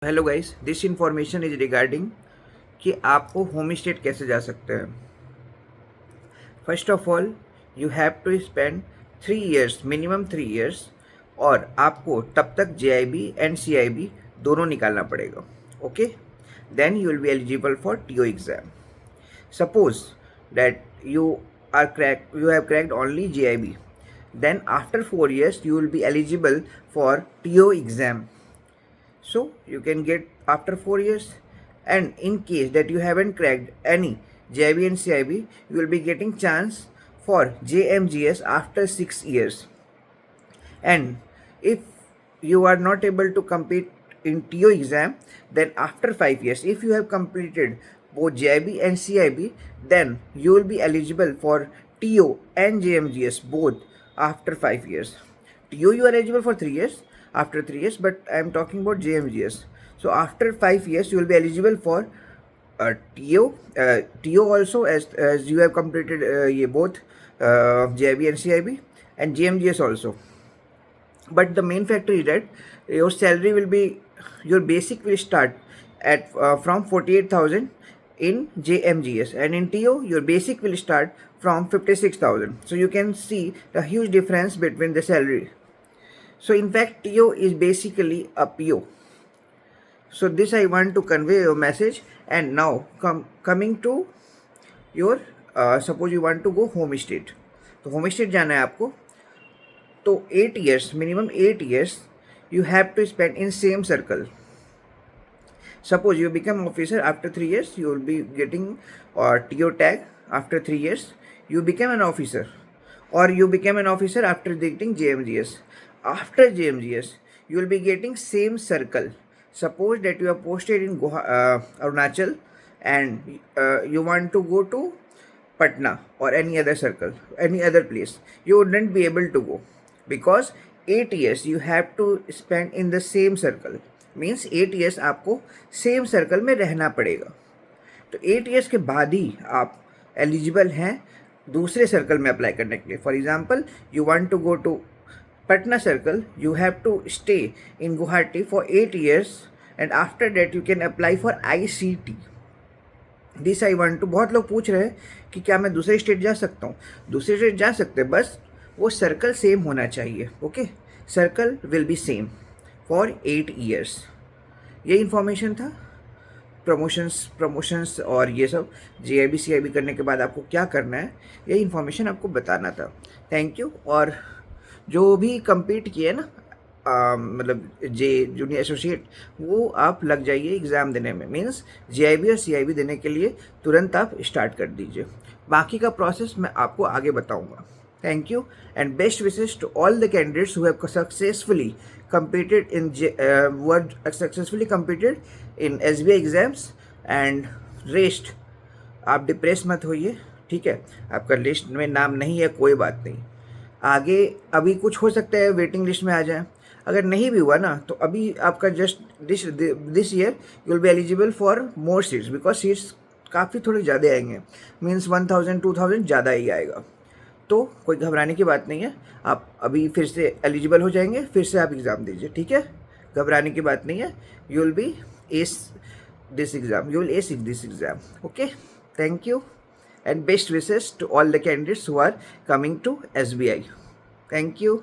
Hello guys, this information is regarding कि आपको home state कैसे जा सकते हैं। First of all you have to spend 3 years, minimum 3 years, और आपको तब तक JIB एंड CIB दोनों निकालना पड़ेगा। Okay, then you will be eligible for TO exam. Suppose that you have cracked only JIB, then after 4 years you will be eligible for TO exam. So you can get after 4 years, and in case that you haven't cracked any JIB and CIB, you will be getting chance for JMGS after 6 years. And if you are not able to compete in TO exam, then after 5 years, if you have completed both JIB and CIB, then you will be eligible for TO and JMGS both after 5 years. TO you are eligible for 3 years, after 3 years, but I am talking about JMGS. So after 5 years, you will be eligible for TO also, as you have completed both JIB and CIB, and JMGS also. But the main factor is that your basic will start at from 48,000 in JMGS, and in TO your basic will start from 56,000. So you can see the huge difference between the salary. So in fact TO is basically a PO. So this I want to convey your message. And now coming to your suppose you want to go home state, तो home state जाना है आपको, तो 8 years, minimum 8 years you have to spend in same circle. Suppose you become officer, after 3 years you will be getting TO tag. After 3 years you become an officer, or you become an officer after getting JMGS. After JMGS you will be getting same circle. Suppose that you are posted in Arunachal, and you want to go to Patna or any other circle, any other place, you wouldn't be able to go, because 8 years you have to spend in the same circle. Means 8 years आपको same circle में रहना पड़ेगा। तो 8 years के बाद ही आप eligible हैं दूसरे सर्कल में अप्लाई करने के लिए। For example, you want to go to Patna circle, you have to stay in Guwahati for 8 years, and after that you can apply for ICT. This I want to, बहुत लोग पूछ रहे हैं कि क्या मैं दूसरे स्टेट जा सकता हूँ। दूसरे स्टेट जा सकते हैं, बस वो सर्कल सेम होना चाहिए। Okay, circle will be same for 8 years। ये इन्फॉर्मेशन था प्रमोशंस और ये सब JIB CIB करने के बाद आपको क्या करना है, ये इन्फॉर्मेशन आपको बताना था। Thank you. और जो भी compete किए ना, मतलब जूनियर एसोसिएट, वो आप लग जाइए एग्ज़ाम देने में। मीन्स JIB और CIB देने के लिए तुरंत आप स्टार्ट कर दीजिए। बाकी का प्रोसेस मैं आपको आगे बताऊंगा। Thank you and best wishes to all the candidates who have successfully competed in SBI exams and rest. आप डिप्रेस मत होइए, ठीक है। आपका लिस्ट में नाम नहीं है, कोई बात नहीं, आगे अभी कुछ हो सकता है वेटिंग लिस्ट में आ जाए। अगर नहीं भी हुआ ना, तो अभी आपका just this year you will be eligible for more seats, because seats काफ़ी थोड़े ज़्यादा आएंगे। मीन्स 1000 2000 ज़्यादा ही आएगा। तो कोई घबराने की बात नहीं है, आप अभी फिर से एलिजिबल हो जाएंगे, फिर से आप एग्ज़ाम दीजिए, ठीक है। घबराने की बात नहीं है, you will B S this exam, you will S this exam. Okay, thank you and best wishes to all the candidates who are coming to SBI. Thank you.